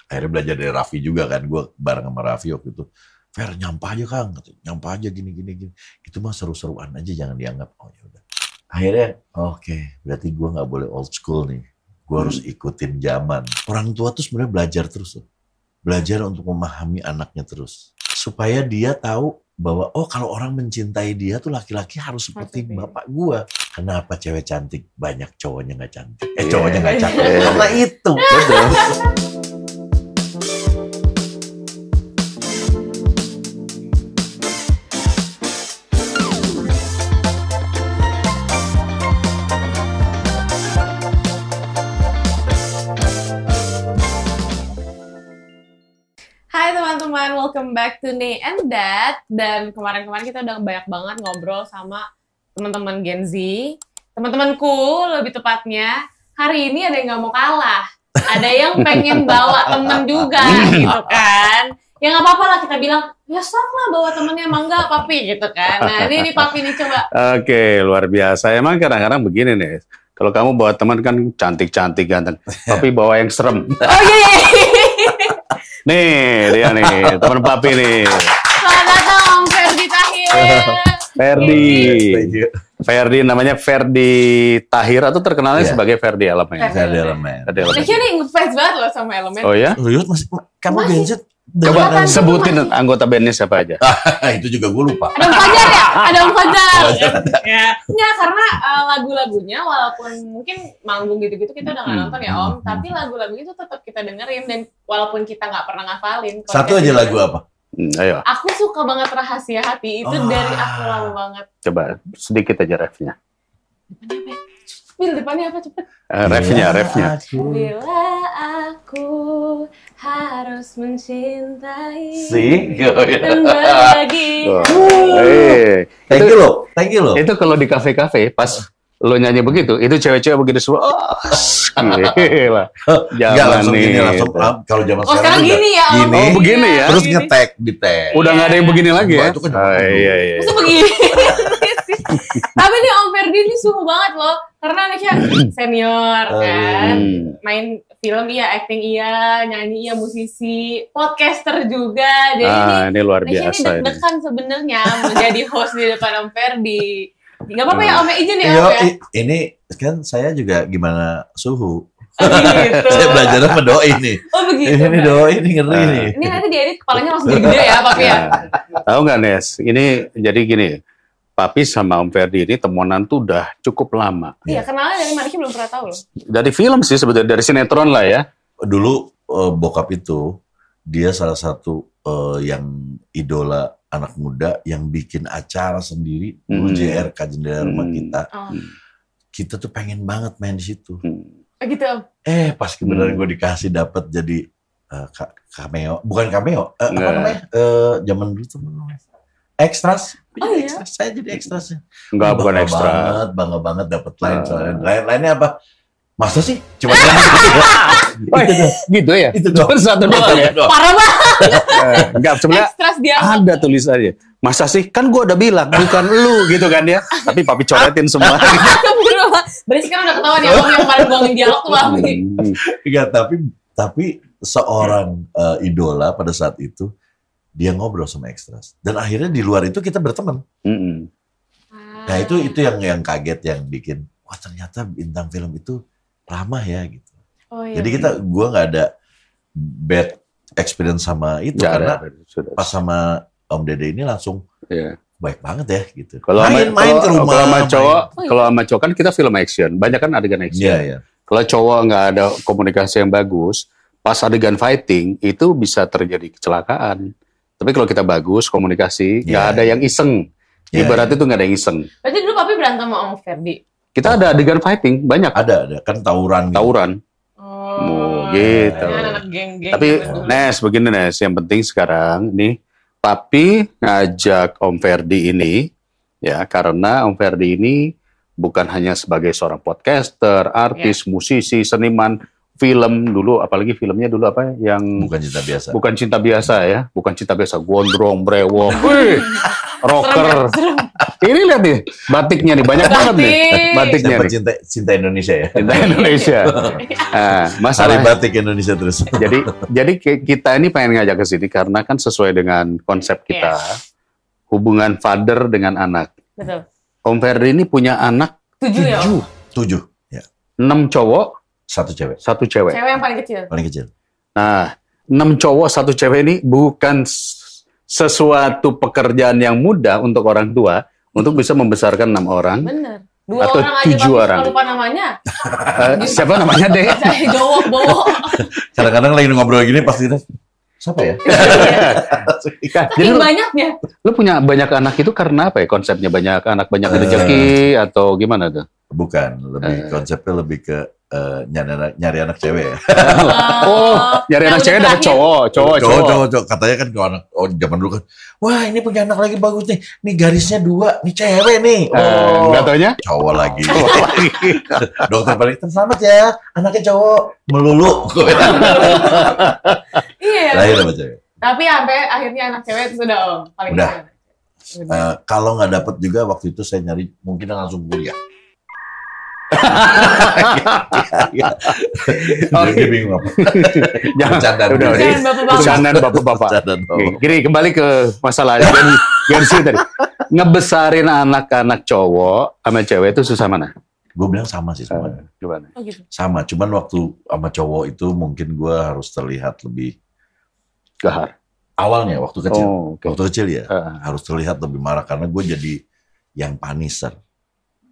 Akhirnya belajar dari Raffi juga kan, gue bareng sama Raffi waktu itu. Fer, nyampah aja Kang, nyampah aja gini. Itu mah seru-seruan aja, jangan dianggap. Oh ya udah. Akhirnya, oke, berarti gue nggak boleh old school nih. Gue harus ikutin zaman. Orang tua tuh sebenarnya belajar terus loh. Belajar untuk memahami anaknya terus. Supaya dia tahu bahwa, oh kalau orang mencintai dia tuh laki-laki harus seperti bapak gue. Kenapa cewek cantik banyak cowoknya nggak cantik? Cowoknya nggak cakep. Karena itu. Betul. Hai teman-teman, welcome back to Nay and Dad. Dan kemarin-kemarin kita udah banyak banget ngobrol sama teman-teman Gen Z. Teman-temanku lebih tepatnya, hari ini ada yang gak mau kalah. Ada yang pengen bawa temen juga gitu kan. Ya gak apa-apa lah kita bilang, ya sok lah bawa temennya, emang enggak Papi gitu kan. Nah ini Papi nih coba. Oke, luar biasa. Emang kadang-kadang begini nih. Kalau kamu bawa teman kan cantik-cantik ganteng. Tapi bawa yang serem. Oh iya. Nih, dia nih, teman Papi nih. Selamat datang Om Ferdi Tahir. Ferdi namanya Ferdi Tahir atau terkenalnya sebagai Ferdi Elemen. Ferdi Elemen. Kayaknya nih ngefans banget loh sama Elemen. Oh ya? Kamu Gen Z? Coba sebutin anggota bandnya siapa aja. Itu juga gue lupa. Ada Om Fajar ya? Ada Om Fajar. Ya, karena lagu-lagunya walaupun mungkin manggung gitu-gitu kita udah nggak nonton ya Om, tapi lagu-lagunya itu tetap kita dengerin dan walaupun kita nggak pernah ngafalin. Satu aja lagu apa? Ayo. Aku suka banget Rahasia Hati itu dari aku lama banget. Coba sedikit aja refnya. Depannya apa cepet? Refnya. Bila aku harus mencintai dan bahagia. Thank you loh. Itu kalau di kafe-kafe pas lo nyanyi begitu, itu cewek-cewek begitu semua. Gila. Enggak langsung gini, langsung kalau zaman sekarang gini ya. Gini. Oh, begini ya. Terus nge-tag di tag. Udah nggak ada yang begini lagi ya? Itu kan iya. Masa begini? Tapi nih Om Ferdi ini suhu banget loh. Karena anaknya senior kan. Main film iya, acting iya, nyanyi iya, musisi, podcaster juga. Jadi ini luar biasa. Ini deg-degan sebenarnya menjadi host di depan Om Ferdi. Gak apa-apa ya Om, izin ya Om ya. Ini kan saya juga gimana suhu. Gitu. Saya belajar sama doi nih. Oh begitu. Ini doi ini ngeri nih. Ini nanti diedit kepalanya langsung jadi gede ya Papi ya. Tahu nggak Nes? Ini jadi gini. Papi sama Om Ferdi ini temenan tuh udah cukup lama. Iya, kenalnya dari mana sih belum pernah tahu loh. Dari film sih sebetulnya, dari sinetron lah ya. Dulu bokap itu dia salah satu yang idola anak muda yang bikin acara sendiri dulu JRK Jendela Rumah Kita. Kita tuh pengen banget main di situ. Gitu Om. Pas kebenaran gue dikasih dapat jadi cameo, bukan cameo, apa namanya? Zaman dulu tuh ekstras. Iya? Ekstras. Saya jadi ekstrasnya. Enggak, bukan ekstra. Bangga banget dapat line soalnya. Lainnya apa? Masa sih? Cuma gitu ya? Itu cuma satu doang ya? Parah banget. Enggak, sebenarnya Ekstras dia. ada tulisannya. Masa sih? Kan gue udah bilang, bukan lu gitu kan ya. Tapi Papi coretin semua. Berarti sekarang udah ketahuan ya Om yang paling buangin dialog tuh Papi. Enggak, tapi seorang idola pada saat itu, dia ngobrol sama ekstras. Dan akhirnya di luar itu kita berteman. Nah itu yang kaget, yang bikin, wah ternyata bintang film itu ramah ya gitu. Oh, iya. Jadi gue nggak ada bad experience sama itu karena pas sama Om Dede ini langsung baik banget ya gitu. Kalau main ke rumah. Kalau sama cowok kan kita film action, banyak kan adegan action. Iya. Kalau cowok nggak ada komunikasi yang bagus, pas adegan fighting itu bisa terjadi kecelakaan. Tapi kalau kita bagus komunikasi, nggak ada yang iseng. Ibarat itu nggak ada yang iseng. Berarti dulu Papi berantem sama Om Ferdi? Kita ada adegan fighting, banyak. Ada. Kan tawuran. Oh, gitu. Anak geng-geng. Tapi Nes, begini Nes, yang penting sekarang nih, Papi ngajak Om Ferdi ini, ya karena Om Ferdi ini bukan hanya sebagai seorang podcaster, artis, musisi, seniman, film dulu, apalagi filmnya dulu apa yang Bukan Cinta Biasa. Bukan Cinta Biasa ya, bukan Cinta Biasa, gondrong, brewok, rocker, Ini lihat nih, batiknya nih banyak banget nih. Batiknya Siapa nih. cinta Indonesia ya. Cinta Indonesia. Nah, Hari masalah. batik Indonesia terus. Jadi kita ini pengen ngajak ke sini karena kan sesuai dengan konsep kita. Hubungan father dengan anak. Betul. Om Ferdi ini punya anak 7 ya, Om? 7. Ya. 6 cowok, 1 cewek. 1 cewek. Cewek yang paling kecil. Paling kecil. Nah, 6 cowok, 1 cewek ini bukan sesuatu pekerjaan yang mudah untuk orang tua untuk bisa membesarkan 6 orang. Bener. 2 Atau orang aja 7 tapi orang. suka lupa namanya. Siapa namanya deh? Saya Bowo. Kadang-kadang lagi ngobrol gini pasti kita, siapa ya? Jadi Saking banyaknya. lu punya banyak anak itu karena apa ya? Konsepnya banyak anak, banyak rezeki atau gimana tuh? Bukan, konsepnya lebih ke nyari anak cewek ya. Oh, nyari yang anak udah cewek dapat terakhir. cowok. Katanya kan kalau anak, zaman dulu kan, wah ini punya anak lagi bagus nih garisnya 2, nih cewek nih. Nggak taunya? Cowok lagi. Dokter balik, selamat ya, anaknya cowok melulu. Iya ya. Lahir sama cewek. Tapi sampai akhirnya anak cewek itu sudah, Om. Paling Udah. kecil. Udah. Kalau nggak dapet juga waktu itu saya nyari mungkin langsung kuliah. Jadi bingung apa? Bercandaan udah, dulu. Jangan bapak-bapak. Bercandaan bapak-bapak. Bercandaan bapak. Gini, kembali ke masalah Gensi tadi. Ngebesarin anak-anak cowok sama cewek itu susah mana? Gue bilang sama sih semuanya. Gimana? Oh gitu. Sama, cuman waktu sama cowok itu mungkin gue harus terlihat lebih Gahar. awalnya waktu kecil. Oh, oke. Waktu kecil ya Ah. harus terlihat lebih marah karena gue jadi yang paniser.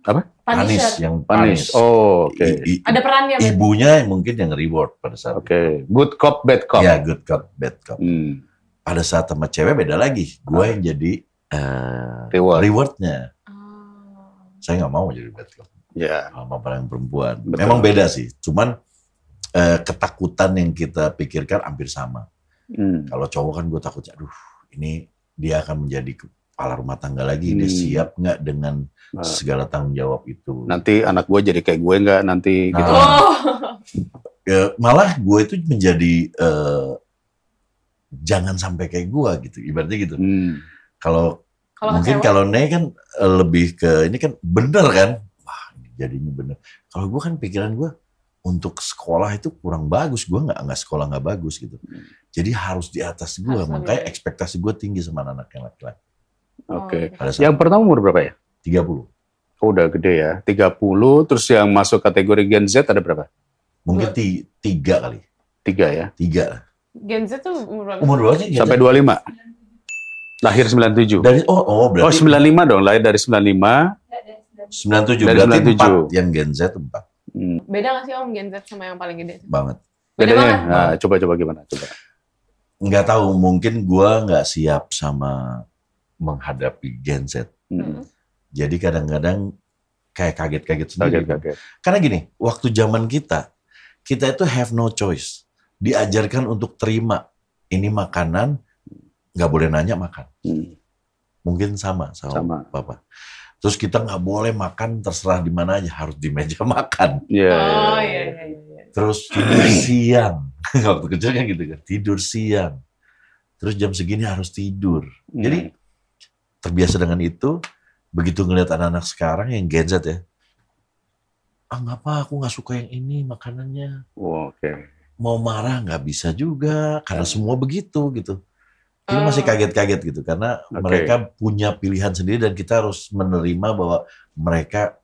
Apa? Punisher. Yang Panis. panis. Oh, oke. Ada perannya. Berarti. Ibunya mungkin yang reward pada saat Oke. Good cop, bad cop. ya good cop, bad cop. Hmm. Pada saat sama cewek beda lagi. Gue yang jadi Reward. rewardnya. Oh. Saya nggak mau jadi bad cop Ya. sama orang perempuan. Betul. Memang beda sih. Cuman ketakutan yang kita pikirkan hampir sama. Hmm. Kalau cowok kan gue takut, aduh ini dia akan menjadi kepala rumah tangga lagi. Dia Hmm. siap nggak dengan Nah. segala tanggung jawab itu. Nanti anak gue jadi kayak gue nggak nanti Nah. gitu. Oh. Malah gue itu menjadi jangan sampai kayak gue gitu. Ibaratnya gitu. Hmm. Kalau Kalau mungkin kecewa. kalau Ney kan lebih ke ini kan bener kan. Wah ini jadinya bener. Kalau gue kan pikiran gue untuk sekolah itu kurang bagus. Gue nggak sekolah nggak bagus gitu. Jadi harus di atas gue. Harus Makanya lebih. ekspektasi gue tinggi sama anak yang laki-laki. Oke. Pada saat Yang pertama umur berapa ya? 30. Oh, udah gede ya. 30, terus yang masuk kategori Gen Z ada berapa? Mungkin 3 kali. 3 ya. 3 lah. Gen Z tuh umur berapa? Umur berapa sih? Sampai 25. Lahir 97. Dari Oh, berarti 95 dong. Lahir dari 95. 97. Dari Berarti 97. 4 yang Gen Z 4 Hmm. Beda nggak sih Om Gen Z sama yang paling gede? banget. Beda Bedanya, banget. nah, coba gimana? Coba. Nggak tahu, mungkin gua nggak siap sama menghadapi Gen Z. Hmm. Jadi kadang-kadang kayak kaget-kaget sendiri. Kaget. Karena gini, waktu zaman kita itu have no choice. Diajarkan untuk terima. Ini makanan, nggak boleh nanya makan. Hmm. Mungkin sama Sama. Bapak. Terus kita nggak boleh makan terserah di mana aja, harus di meja makan. Iya. Oh iya. Terus tidur siang. Waktu kecil kan gitu kan, tidur siang. Terus jam segini harus tidur. Jadi terbiasa dengan itu, begitu ngeliat anak-anak sekarang yang Gen Z ya, ngapa aku nggak suka yang ini makanannya. Oh, oke. Mau marah nggak bisa juga, karena semua begitu gitu. Jadi masih kaget-kaget gitu, karena Oke. mereka punya pilihan sendiri dan kita harus menerima bahwa mereka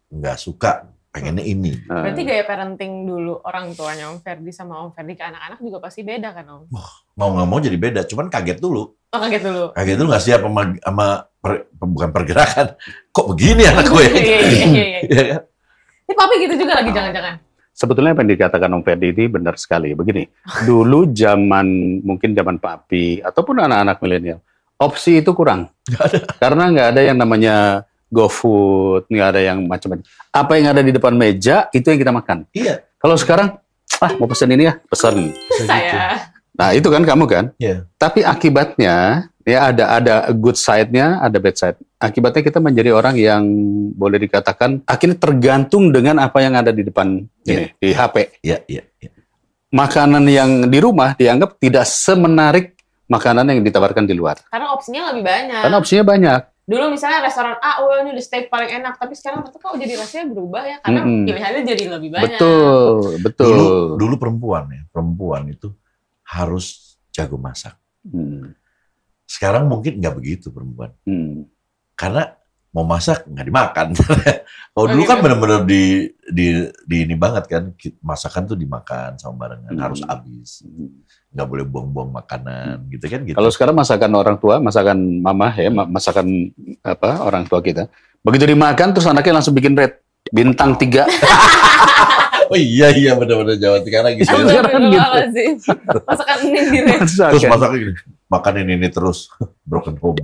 nggak suka, pengennya ini. Berarti gaya parenting dulu orang tuanya Om Ferdi sama Om Ferdi ke anak-anak juga pasti beda kan Om? Mau nggak mau jadi beda, cuman kaget dulu. Oh kaget dulu. Kaget dulu nggak siap sama bukan pergerakan. Kok begini anak gue? Iya. Iya kan? Ini papi gitu juga lagi jangan-jangan. Sebetulnya apa yang dikatakan Om Ferdi ini benar sekali. Begini, dulu mungkin zaman papi ataupun anak-anak milenial, opsi itu kurang. Karena nggak ada yang namanya GoFood, nggak ada yang macam-macam. Apa yang ada di depan meja itu yang kita makan. Iya. Kalau sekarang, mau pesan ini ya, pesan. Saya. Nah itu kan kamu kan. Iya. Tapi akibatnya ya ada good side-nya, ada bad side. Akibatnya kita menjadi orang yang boleh dikatakan akhirnya tergantung dengan apa yang ada di depan ini, di HP. Iya. Makanan yang di rumah dianggap tidak semenarik makanan yang ditawarkan di luar. Karena opsinya lebih banyak. Karena opsinya banyak. dulu misalnya restoran A, ini udah steak paling enak, tapi sekarang ternyata kok jadi rasanya berubah ya, karena pilihannya jadi lebih banyak. Betul. Dulu perempuan itu harus jago masak. Sekarang mungkin nggak begitu perempuan. Karena mau masak nggak dimakan. Kalau dulu kan benar-benar di ini banget kan, masakan tuh dimakan sama barengan, harus habis, nggak boleh buang-buang makanan, gitu kan gitu. Kalau sekarang masakan orang tua, masakan mama ya, masakan apa orang tua kita, begitu dimakan terus anaknya langsung bikin red bintang 3. Oh iya benar-benar Jawa Tengah gitu. Masakan ini di red. Terus masaknya gini, makan ini terus broken home.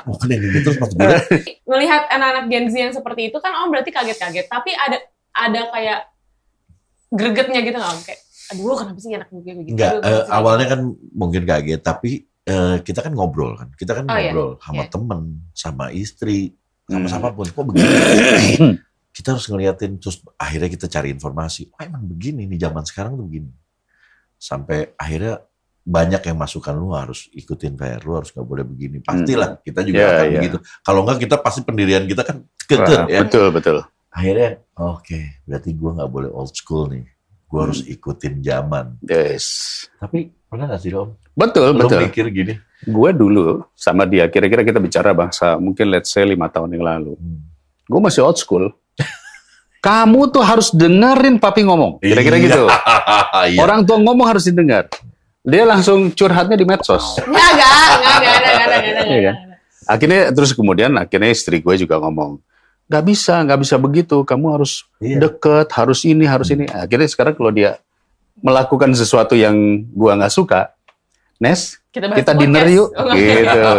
Makan ini terus masuk gula. Melihat anak-anak Gen Z yang seperti itu kan Om berarti kaget-kaget, tapi ada kayak gregetnya gitu nggak Om? Kayak, aduh kenapa sih anak gue begitu? Enggak, awalnya kan mungkin kaget, tapi kita kan ngobrol kan. Kita kan ngobrol sama temen, sama istri, sama siapapun. Kok begini? Kita harus ngeliatin, terus akhirnya kita cari informasi. Oh emang begini nih, zaman sekarang tuh begini. Sampai akhirnya banyak yang masukan, lu harus ikutin Fer, lu harus gak boleh begini. Pastilah kita juga akan begitu. Kalau enggak kita pasti pendirian kita kan keker ya. Betul. Akhirnya oke, berarti gue gak boleh old school nih. Gue harus ikutin zaman. Yes. Tapi pernah gak sih Om? Betul. Lu mikir gini? Gue dulu sama dia, kira-kira kita bicara bangsa mungkin let's say 5 tahun yang lalu. Gue masih old school. Kamu tuh harus dengerin papi ngomong. Kira-kira gitu. Iya. Orang tua ngomong harus didengar. Dia langsung curhatnya di medsos. Enggak. Akhirnya terus kemudian istri gue juga ngomong, nggak bisa begitu. Kamu harus deket, harus ini. Akhirnya sekarang kalau dia melakukan sesuatu yang gue nggak suka, Nes, kita dinner yuk, gitu.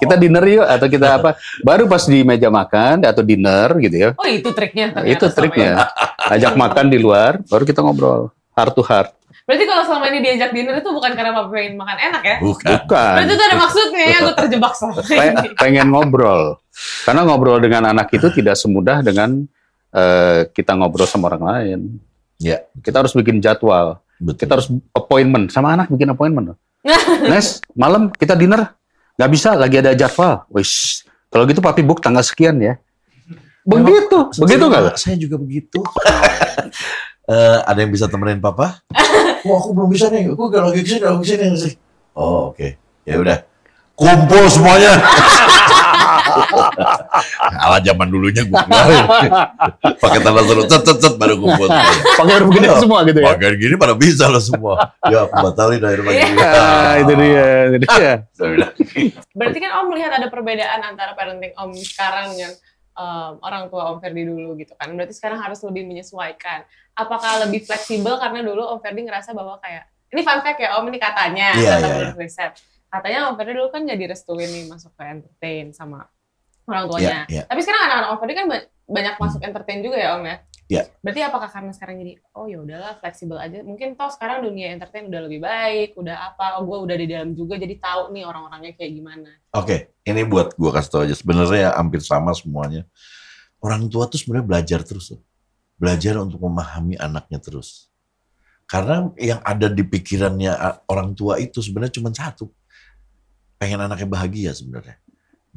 Kita dinner yuk atau kita apa? Baru pas di meja makan atau dinner gitu ya. Oh itu triknya. Itu triknya. Ajak makan di luar, baru kita ngobrol heart to heart. Berarti kalau selama ini diajak dinner itu bukan karena Papa pengen makan enak ya? Bukan. Berarti itu ada maksudnya ya, gue terjebak selama ini. Pengen ngobrol. Karena ngobrol dengan anak itu tidak semudah dengan kita ngobrol sama orang lain. Ya. Kita harus bikin jadwal. Betul. Kita harus appointment. Sama anak bikin appointment. Nes, malam kita dinner. Gak bisa, lagi ada jadwal. Wish. Kalau gitu papi book tanggal sekian ya. Begitu nggak? Saya juga begitu. Ada yang bisa temenin papa? Wah aku belum bisa nih, aku gak lagi kesini. Oh oke. Ya udah. Kumpul semuanya. Ala zaman dulunya gue keluarin. Pakai tanda seru, cet baru kumpul. Pakai huruf gede semua gitu ya? Pakai gini pada bisa loh semua. Ya aku batalin akhirnya lagi. Itu dia. Berarti kan Om melihat ada perbedaan antara parenting Om sekarang yang orang tua Om Ferdi dulu gitu kan. Berarti sekarang harus lebih menyesuaikan. Apakah lebih fleksibel karena dulu Om Ferdi ngerasa bahwa kayak, ini fun fact ya Om, ini katanya, menurut riset. Katanya Om Ferdi dulu kan jadi restuin nih masuk ke entertain sama orang tuanya. Tapi sekarang anak-anak Om Ferdi kan banyak masuk entertain juga ya Om ya? Iya. Berarti apakah karena sekarang jadi, oh ya udahlah fleksibel aja. Mungkin toh sekarang dunia entertain udah lebih baik, udah apa, gue udah di dalam juga jadi tahu nih orang-orangnya kayak gimana. Oke, ini buat gue kasih tau aja. Sebenarnya hampir sama semuanya. Orang tua tuh sebenarnya belajar terus. Belajar untuk memahami anaknya terus. Karena yang ada di pikirannya orang tua itu sebenarnya cuma satu. Pengen anaknya bahagia sebenarnya.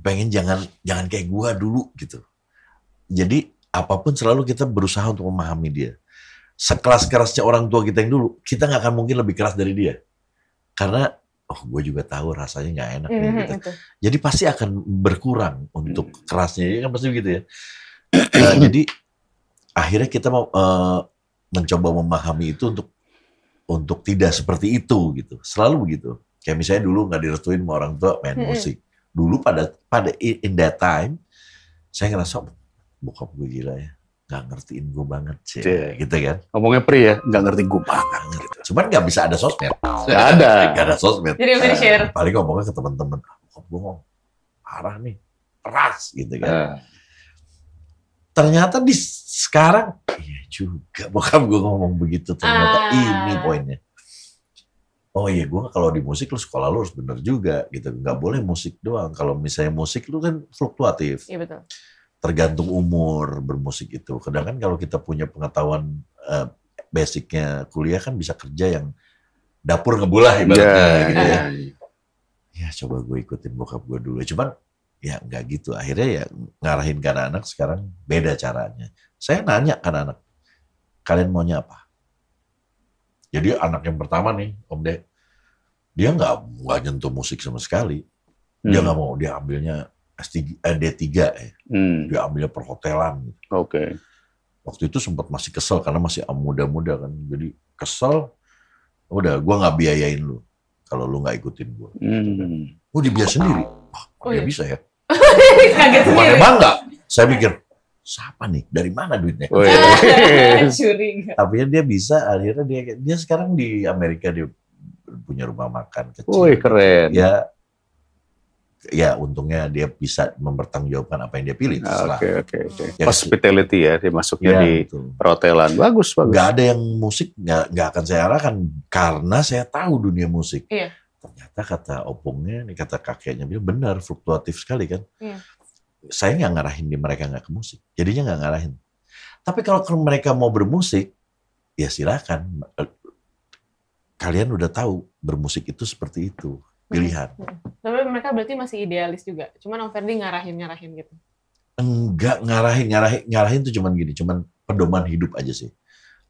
Pengen jangan kayak gua dulu gitu. Jadi apapun selalu kita berusaha untuk memahami dia. Sekeras-kerasnya orang tua kita yang dulu, kita nggak akan mungkin lebih keras dari dia. Karena gue juga tahu rasanya nggak enak nih gitu. Jadi pasti akan berkurang untuk kerasnya, ya kan pasti begitu ya. Jadi akhirnya kita mau mencoba memahami itu untuk tidak seperti itu gitu. Selalu begitu. Kayak misalnya dulu nggak direstuin sama orang tua main musik. Dulu pada in that time saya ngerasa bokap gue gila ya, nggak ngertiin gue banget sih, gitu kan. Ngomongnya pri ya, nggak ngerti gue banget. Cuman nggak bisa ada sosmed. Nggak ada. Nggak ada sosmed. Jadi bisa di-share. Paling ngomongnya ke teman-teman, bokap gue ngomong parah nih, keras gitu kan. Ternyata di sekarang, iya juga bokap gue ngomong begitu. Ternyata ini poinnya. Oh iya, gue kalau di musik lu sekolah lu harus bener juga gitu. Nggak boleh musik doang. Kalau misalnya musik lu kan fluktuatif. Iya betul. Tergantung umur bermusik itu. Kadang kan kalau kita punya pengetahuan basicnya kuliah kan bisa kerja yang dapur ngebulah ibaratnya gitu ya. Ya coba gue ikutin bokap gue dulu. Cuman Ya nggak gitu. Akhirnya ya ngarahin ke anak-anak sekarang beda caranya. Saya nanya ke anak, kalian maunya apa? Jadi anak yang pertama nih, Om Dek, dia nggak nyentuh musik sama sekali. Dia nggak mau, dia ambilnya D3 ya. Dia ambilnya perhotelan. Oke. Waktu itu sempat masih kesel karena masih muda-muda kan. Jadi kesel, udah gue nggak biayain lu kalau lu nggak ikutin gue. Oh dia biasa sendiri. Oh, dia iya. bisa ya. Kaget Bukannya sendiri. bangga. Saya mikir, siapa nih? Dari mana duitnya? Curiga. Tapi dia bisa. Akhirnya dia sekarang di Amerika, dia punya rumah makan kecil. Wih, keren. Ya untungnya dia bisa mempertanggungjawabkan apa yang dia pilih. Oke. Ya, Hospitality ya, dia masuknya di betul. perhotelan. Bagus. Nggak ada yang musik, nggak akan saya arahkan karena saya tahu dunia musik. Iya. Ternyata kata opungnya, nih kata kakeknya, bilang benar, fluktuatif sekali kan. Iya. Saya nggak ngarahin mereka nggak ke musik, jadinya nggak ngarahin. Tapi kalau mereka mau bermusik, ya silakan. Kalian udah tahu bermusik itu seperti itu, pilihan. Tapi mereka berarti masih idealis juga. Cuman Om Ferdi ngarahin gitu. Enggak ngarahin tuh cuman gini, cuman pedoman hidup aja sih.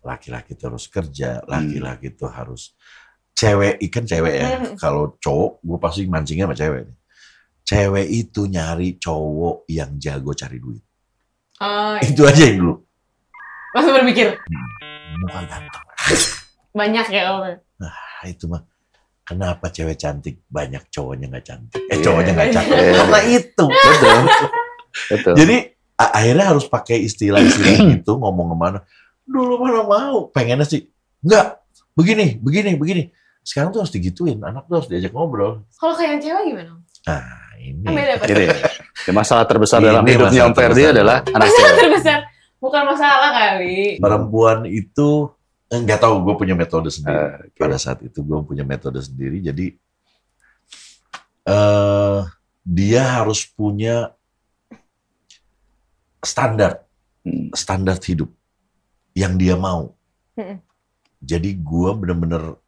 Laki-laki itu harus kerja, laki-laki itu harus cewek, ikan cewek ya. Kalau cowok, gue pasti mancingnya sama cewek. Cewek itu nyari cowok yang jago cari duit. Oh, Itu aja yang dulu. langsung berpikir. Muka ganteng. Banyak ya Om. Nah, itu mah. Kenapa cewek cantik banyak cowoknya nggak cantik? Iya. Cowoknya nggak cantik. Iya. Karena itu. Betul. Jadi akhirnya harus pakai istilah-istilah itu ngomong kemana. Dulu mana mau. Pengennya sih. Enggak. Begini. Sekarang tuh harus digituin. Anak tuh harus diajak ngobrol. Kalau kayak yang cewek gimana? Nah ini. Kan beda Pak. Jadi masalah terbesar Ini dalam hidupnya masalah Om Ferdi terbesar. adalah anak Masalah cewek. terbesar. Bukan masalah kali. Perempuan itu nggak tahu. Gue punya metode sendiri. Oke. Pada saat itu gue punya metode sendiri. Jadi dia harus punya standar hidup yang dia mau. Jadi gue bener-bener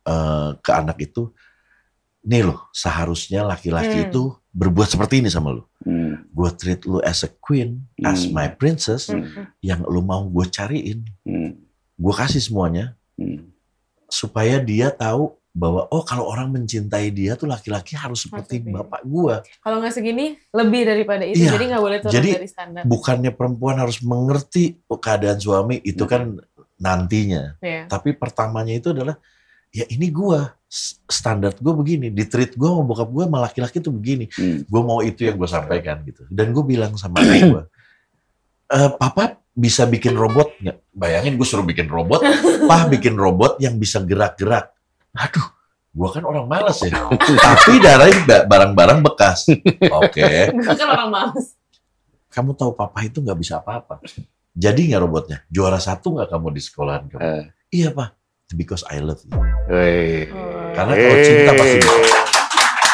ke anak itu, nih loh, seharusnya laki-laki itu berbuat seperti ini sama lo. Gue treat lu as a queen, as my princess, yang lu mau gue cariin. Gue kasih semuanya, supaya dia tahu bahwa kalau orang mencintai dia tuh laki-laki harus seperti bapak gue. Kalau nggak segini, lebih daripada itu. Iya. Jadi nggak boleh turun Jadi, dari standar. bukannya perempuan harus mengerti keadaan suami, itu kan nantinya. Iya. Tapi pertamanya itu adalah, ya ini gue, standar gue begini, di-treat gue sama bokap gue sama laki-laki tuh begini. Gue mau itu yang gue sampaikan gitu. Dan gue bilang sama anak gue, papa bisa bikin robot nggak? Bayangin gue suruh bikin robot, bikin robot yang bisa gerak-gerak. Aduh, gue kan orang malas ya. Tapi dari barang-barang bekas. Oke. Gue kan orang males. Kamu tahu papa itu nggak bisa apa-apa. Jadi nggak robotnya? Juara 1 nggak kamu di sekolahan kamu? Iya pak. Because I love you. Karena kalau cinta pasti bisa.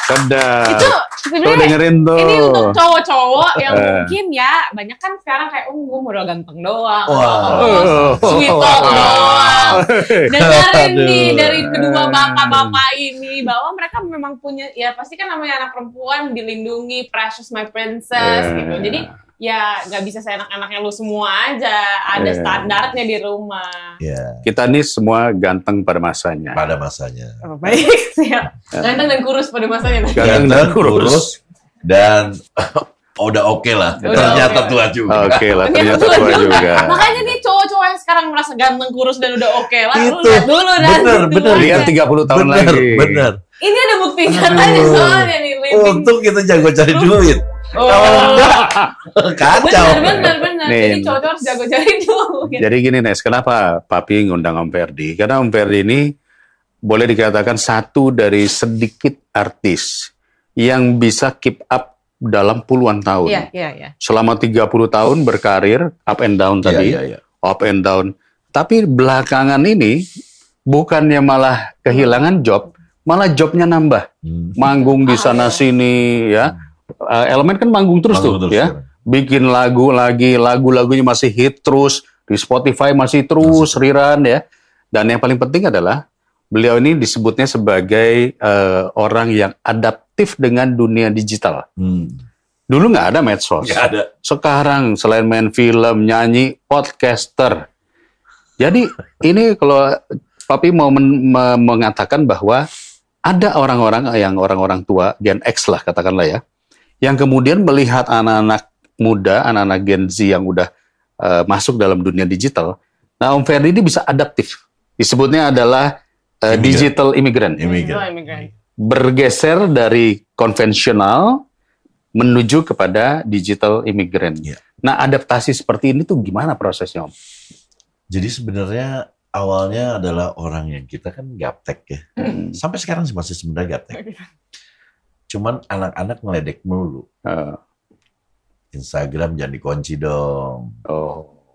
Sedap. Itu Tuh sebenarnya dengerin tuh. ini untuk cowok-cowok yang mungkin ya banyak kan sekarang kayak gue modal ganteng doang, sweet talk doang. Dengerin nih dari kedua bapak-bapak ini bahwa mereka memang punya, ya pasti kan namanya anak perempuan dilindungi, precious my princess gitu. Jadi ya nggak bisa seenak-enaknya lu semua aja, ada standarnya di rumah. Ya. Kita nih semua ganteng pada masanya. Pada masanya. Oh, baik, siap. Ganteng dan kurus pada masanya. Ganteng dan kurus. Dan udah oke lah. Ternyata tua juga. Oke lah, ternyata tua juga. Makanya nih cowok-cowok yang sekarang merasa ganteng, kurus dan udah oke lah, lu Itu. lihat dulu Bener. Lihat 30 tahun lagi. Bener. Ini ada bukti nyatanya soalnya nih, living. Untung kita jago cari duit. Oh. Kacau. Bener. Nih. Jadi cowok-cowok harus jago cari duit. Jadi gini Nes, kenapa Papi ngundang Om Ferdi? Karena Om Ferdi ini boleh dikatakan satu dari sedikit artis yang bisa keep up dalam puluhan tahun. Iya. Selama 30 tahun berkarir, up and down tadi, Iya. up and down. Tapi belakangan ini bukannya malah kehilangan job, malah jobnya nambah. Manggung di sana sini ya. Elemen kan manggung terus tuh ya. Bikin lagu lagi, lagu-lagunya masih hit terus, di Spotify masih terus riran ya. Dan yang paling penting adalah beliau ini disebutnya sebagai orang yang adaptif dengan dunia digital. Dulu nggak ada medsos. Nggak ada. Sekarang selain main film, nyanyi, podcaster. Jadi ini kalau Papi mau mengatakan bahwa ada orang-orang tua Gen X lah katakanlah ya, yang kemudian melihat anak-anak muda, anak-anak Gen Z yang udah masuk dalam dunia digital. Nah, Om Ferdi ini bisa adaptif. Disebutnya adalah digital immigrant. Bergeser dari konvensional menuju kepada digital immigrant. Iya. Nah, adaptasi seperti ini tuh gimana prosesnya, Om? Jadi sebenarnya awalnya adalah orang yang kita kan gaptek ya. Sampai sekarang sih masih sebenarnya gaptek. Cuman anak-anak ngeledek melulu. Instagram jangan dikunci dong. Oh.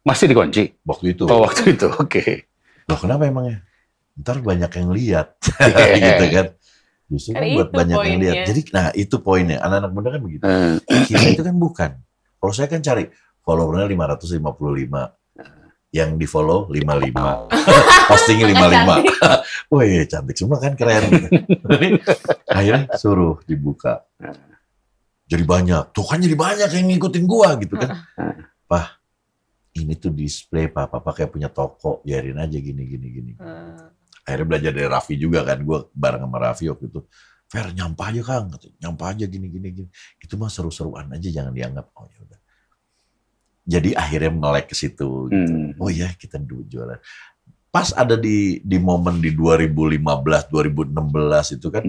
Masih dikunci? Waktu itu. Oh, waktu itu. Oke. Loh kenapa emangnya? Ntar banyak yang lihat. Gitu kan. Justru kan buat banyak yang lihat. Jadi nah itu poinnya. Anak-anak muda kan begitu. Kita itu kan bukan. Kalau saya kan cari followernya 555. Yang di follow 55. Postingnya 55. Wih cantik semua kan, keren. Jadi akhirnya suruh dibuka. Jadi banyak. Tuh kan jadi banyak yang ngikutin gua gitu kan. Pah, ini tuh display Papa kayak punya toko. Biarin aja gini. Akhirnya belajar dari Raffi juga kan. Gua bareng sama Raffi waktu itu. Fer, nyampah aja Kang. Nyampah aja gini. Itu mah seru-seruan aja, jangan dianggap. Oh ya udah. Jadi akhirnya melek ke situ. Gitu. Oh ya kita dulu jualan. Pas ada di momen di 2015, 2016 itu kan.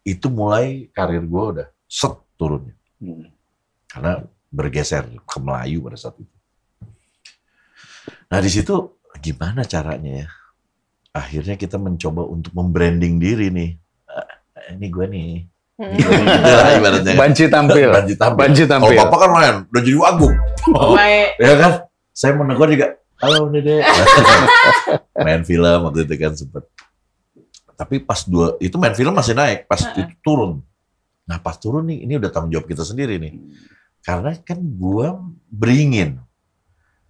Itu mulai karir gue udah set turunnya. Karena bergeser ke Melayu pada saat itu. Nah di situ gimana caranya ya? Akhirnya kita mencoba untuk membranding diri nih. Ini gue nih. Banci tampil. Kalau Bapak kan main, udah jadi wagung. Ya kan? Saya mau negur juga. Halo Dede. Main film waktu itu kan sempet. Tapi pas itu main film masih naik. Pas itu turun. Nah pas turun nih, ini udah tanggung jawab kita sendiri nih. Karena kan gue beringin.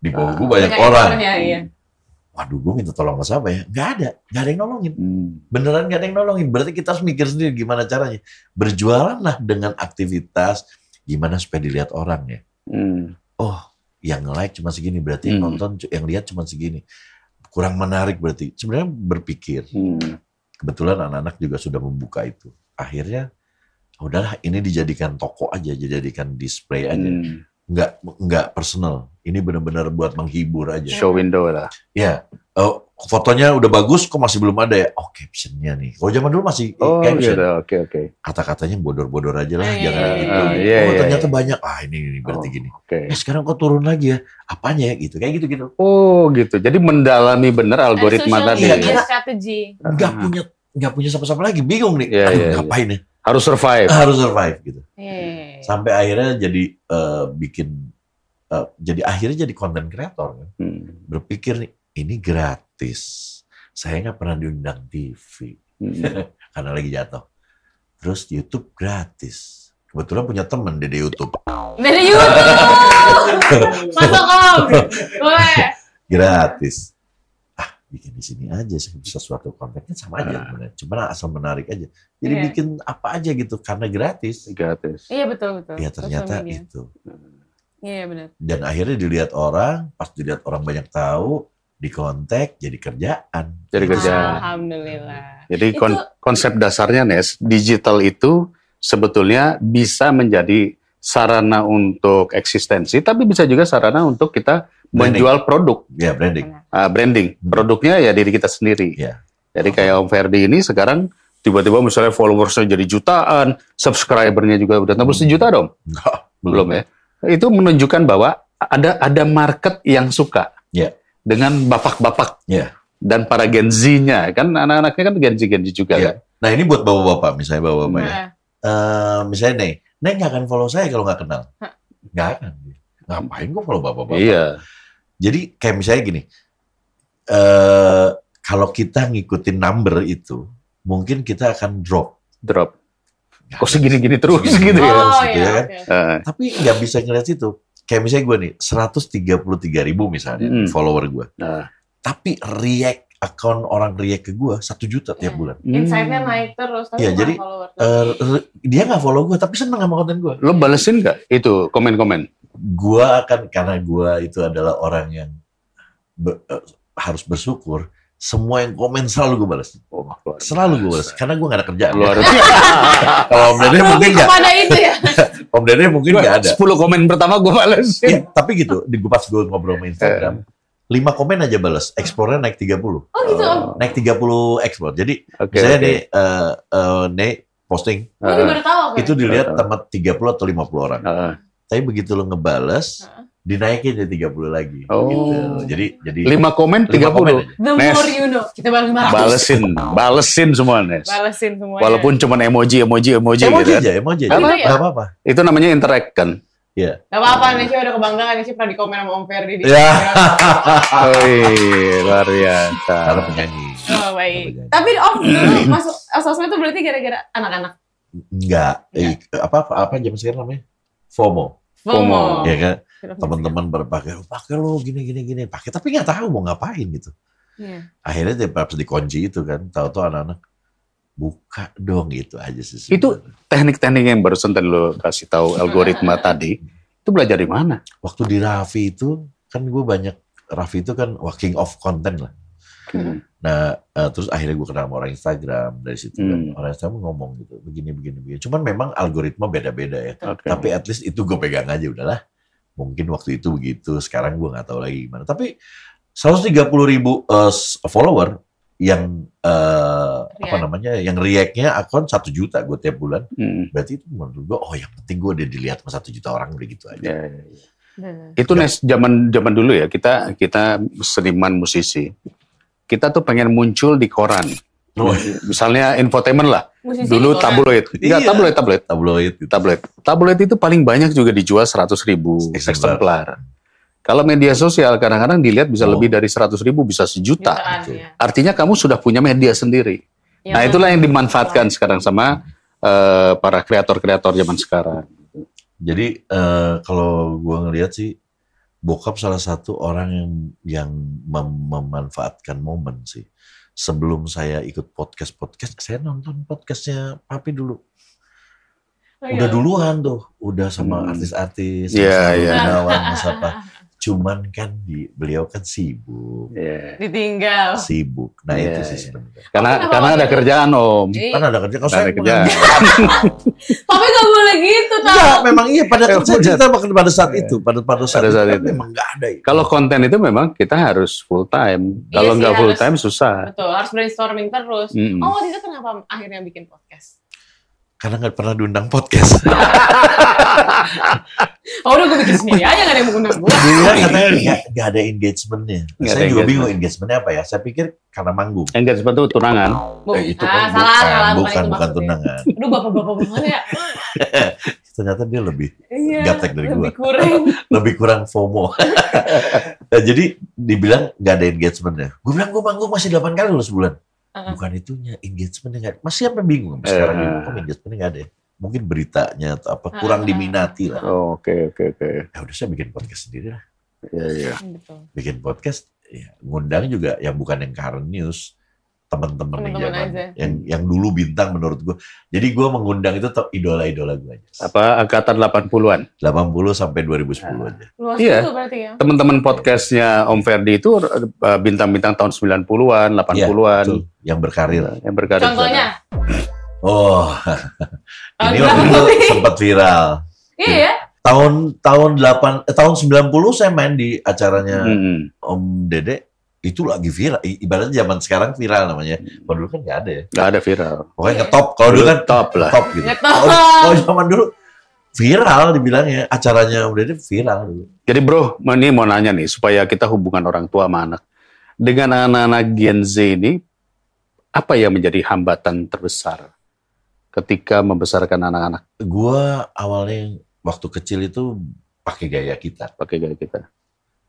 Di bawah gue banyak orang. Waduh, gue minta tolong ke siapa ya? Gak ada yang nolongin. Beneran gak ada yang nolongin. Berarti kita harus mikir sendiri gimana caranya. Berjualan lah dengan aktivitas, gimana supaya dilihat orang ya. Oh, yang like cuma segini, berarti yang nonton, yang lihat cuma segini. Kurang menarik berarti. Sebenarnya berpikir. Kebetulan anak-anak juga sudah membuka itu. Akhirnya, udahlah ini dijadikan toko aja, dijadikan display aja. Nggak personal. Ini benar-benar buat menghibur aja. Show window lah. Ya, fotonya udah bagus, kok masih belum ada ya? Oh, captionnya nih. Kalau zaman dulu masih caption. Gitu. Oke. Kata-katanya bodor-bodor aja lah, jangan gitu. Ternyata banyak. Ini berarti gini. Sekarang kok turun lagi ya? Apanya ya? Gitu, kayak gitu. Oh, gitu. Jadi mendalami benar algoritma tadi. Strategi. Nggak punya siapa-siapa lagi, bingung nih. Ngapain ya? Harus survive gitu. Sampai akhirnya jadi akhirnya jadi content creator kan. Berpikir nih, ini gratis. Saya nggak pernah diundang TV karena lagi jatuh. Terus YouTube gratis. Kebetulan punya temen di YouTube. Masuk Om. Boleh. Gratis. Bikin di sini aja sesuatu kontennya sama aja sebenarnya. Cuma asal menarik aja. Jadi bikin apa aja gitu karena gratis. Iya betul. Ya ternyata itu. Iya benar. Dan akhirnya dilihat orang, pas dilihat orang banyak tahu, dikontak jadi kerjaan. Alhamdulillah. Jadi konsep dasarnya Nes, digital itu sebetulnya bisa menjadi sarana untuk eksistensi, tapi bisa juga sarana untuk kita menjual produk. Ya, branding. Branding. Produknya ya diri kita sendiri. Ya. Jadi kayak Om Ferdi ini sekarang tiba-tiba misalnya followersnya jadi jutaan, subscribernya juga udah tembus 1 juta dong? Belum ya. Itu menunjukkan bahwa ada market yang suka dengan bapak-bapak dan para Gen Z-nya. Kan anak-anaknya kan Gen Z juga. Kan? Nah ini buat bapak-bapak, misalnya bapak-bapak ya. Misalnya Neng nggak akan follow saya kalau nggak kenal. Nggak akan. Ngapain gue follow bapak-bapak? Iya. Jadi kayak misalnya gini, kalau kita ngikutin number itu, mungkin kita akan drop. Kok segini-gini terus gitu ya? Kan? Tapi nggak bisa ngeliat itu. Kayak misalnya gue nih, 133.000 misalnya follower gue. Tapi akun orang react ke gue 1 juta tiap bulan. Insight-nya naik terus, tapi Iya, bukan jadi, follower. Dia nggak follow gue, tapi seneng sama konten gue. Lo balesin nggak itu komen-komen? Gue akan, karena gue itu adalah orang yang harus bersyukur. Semua yang komen selalu gue balas. Oh, Selalu gue balas. Karena gue gak ada kerjaan. Luar Kalau Om Dede mungkin gak. Kepada itu ya. Om Dede mungkin gak ada. 10 komen pertama gue balesin. Ya, tapi gitu, pas gue ngobrol sama Instagram, 5 komen aja balas. Explore-nya naik 30. Oh gitu Om. Naik 30 explore. Jadi Oke, misalnya oke. nih posting, Oh, ini baru tahu aku. itu dilihat sama 30 atau 50 orang. Tapi begitu lo ngebales, dinaikin jadi 30 lagi. Oh. Gitu. Jadi 5 komen 5 komen 30. aja. The Nes. more you know. Kita baru 500. Balesin semua, Nes. Balesin semuanya. Walaupun cuman emoji Emoji gitu kan. aja, emoji aja. Apa-apa. Gak apa-apa. Itu namanya interact kan. Iya. Gak apa-apa, Nesya udah kebanggaan. Nesya pernah di komen sama Om Ferdi di Ya. Luar biasa. Karena penyanyi. Oh baik. Tapi Om dulu masuk sosmed itu berarti gara-gara anak-anak? Enggak. Apa zaman sekarang namanya? FOMO. FOMO. Ya kan? Teman-teman berpakai, pakai lo gini. Pakai, tapi nggak tahu mau ngapain gitu. Iya. Akhirnya dia pas dikunci itu kan, tahu-tahu anak-anak buka dong gitu aja sih. Itu sebenarnya. teknik-teknik yang barusan tadi lo kasih tahu algoritma tadi. Itu belajar di mana? Waktu di Raffi itu kan gue banyak, Raffi itu kan king of content lah. Nah, terus akhirnya gue kenal sama orang Instagram dari situ. Kan. Orang Instagram ngomong gitu, begini. Cuman memang algoritma beda-beda ya. Oke. Tapi at least itu gue pegang aja udahlah. Mungkin waktu itu begitu, sekarang gue nggak tahu lagi gimana. Tapi 130.000 follower yang apa namanya, yang react-nya akun 1 juta gue tiap bulan. Berarti itu menurut gue, oh yang penting gue udah dilihat sama 1 juta orang udah gitu aja. Ya. Itu Nes zaman dulu ya, kita seniman musisi. Kita tuh pengen muncul di koran. Misalnya infotainment lah. Musisi Dulu di koran. tabloid. Enggak, Iya. tabloid. Tabloid. Tabloid itu paling banyak juga dijual 100.000 eksemplar. Kalau media sosial kadang-kadang dilihat bisa lebih dari 100.000, bisa sejuta. Jutaan, ya. Artinya kamu sudah punya media sendiri. Nah, itulah yang dimanfaatkan sekarang sama para kreator-kreator zaman sekarang. Jadi kalau gue ngelihat sih, bokap salah satu orang yang memanfaatkan momen sih. Sebelum saya ikut podcast, saya nonton podcastnya Papi dulu. Udah duluan tuh, udah sama artis-artis, Iya, iya. Gunawan, Mas apa. Cuman kan beliau kan sibuk. Ditinggal. Sibuk. Nah Iya, itu sih iya. sebenarnya. Karena ada kerjaan, Om. Kan ada kerja, kalau Ada saya kerjaan. Tapi gak boleh gitu tau. Enggak, memang iya pada saya Bener. cerita pada saat itu, pada saat Pada saat itu, kan itu. memang nggak ada. Kalau konten itu memang kita harus full time. Iya Kalau sih, nggak full harus. time susah. Betul, harus brainstorming terus. Mm-mm. Oh, waktu itu kenapa akhirnya bikin podcast? Karena nggak pernah diundang podcast. Oh, udah gue bikin sendiri aja, gak ada yang mau undang gue. Dia katanya nggak ada engagementnya. Nggak Saya ada juga bingung engagement. engagementnya apa ya. Saya pikir karena manggung. Engagement itu tunangan. Itu Ah, kan salah, bukan itu bukan maksudnya. tunangan. Aduh, bapak-bapak banget ya. Ternyata dia lebih Iya, gaptek dari lebih gua. kurang. lebih kurang FOMO. Nah, jadi dibilang nggak ada engagementnya. Gue bilang gue manggung masih 8 kali loh sebulan. Bukan itunya, engagementnya nggak. Masih sampai bingung sampai sekarang ini. Kok engagementnya nggak ada ya? Mungkin beritanya atau apa kurang diminati lah. Oh, oke. Ya udah saya bikin podcast sendiri lah. Iya. Betul. Bikin podcast, ya, ngundang juga yang bukan yang current news, teman-teman yang Teman-teman zaman, aja. yang dulu bintang menurut gue. Jadi gue mengundang itu idola-idola gue aja. Apa angkatan 80-an? 80 sampai 2010 aja. Luas Iya. itu berarti ya. Teman-teman podcastnya Om Ferdi itu bintang-bintang tahun 90-an, 80-an. Betul. Yang berkarir. Yang berkarir. Contohnya? Oh, Tahun ini waktu itu berapa? sempat viral. Iya ya. Tahun 90 saya main di acaranya Om Dede. Itu lagi viral. Ibaratnya zaman sekarang viral namanya. Kalau dulu kan nggak ada ya. Nggak ada viral. Pokoknya ngetop. Kalau dulu kan Top lah. top gitu. Ngetop. Kalau zaman dulu viral dibilangnya. Acaranya Om Dede viral dulu. Jadi bro, ini mau nanya nih, supaya kita hubungan orang tua sama anak. Dengan anak-anak Gen Z ini, apa yang menjadi hambatan terbesar ketika membesarkan anak-anak Gua awalnya waktu kecil itu pakai gaya kita. pakai gaya kita?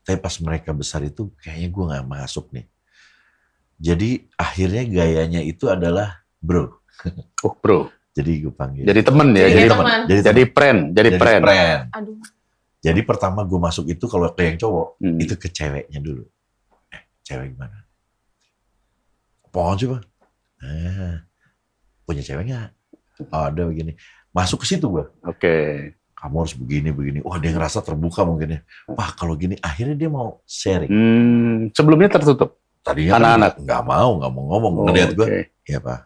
Tapi pas mereka besar itu kayaknya gue nggak masuk nih. Jadi akhirnya gayanya itu adalah bro. Oh bro, Jadi gue panggil. jadi temen ya, Jadi jadi teman. jadi friend, jadi friend. Aduh. Jadi pertama gue masuk itu kalau ke yang cowok, Hmm. itu ke ceweknya dulu. Cewek gimana? Apaan sih Pak? Punya cewek nggak? Oh, ada begini. Masuk ke situ gue. Oke. Kamu harus begini. Wah dia ngerasa terbuka mungkin ya. Pak kalau gini akhirnya dia mau sharing. Sebelumnya tertutup. Tadinya Anak-anak kan nggak mau ngomong. Ngeliat gue. Oke. Iya Pak.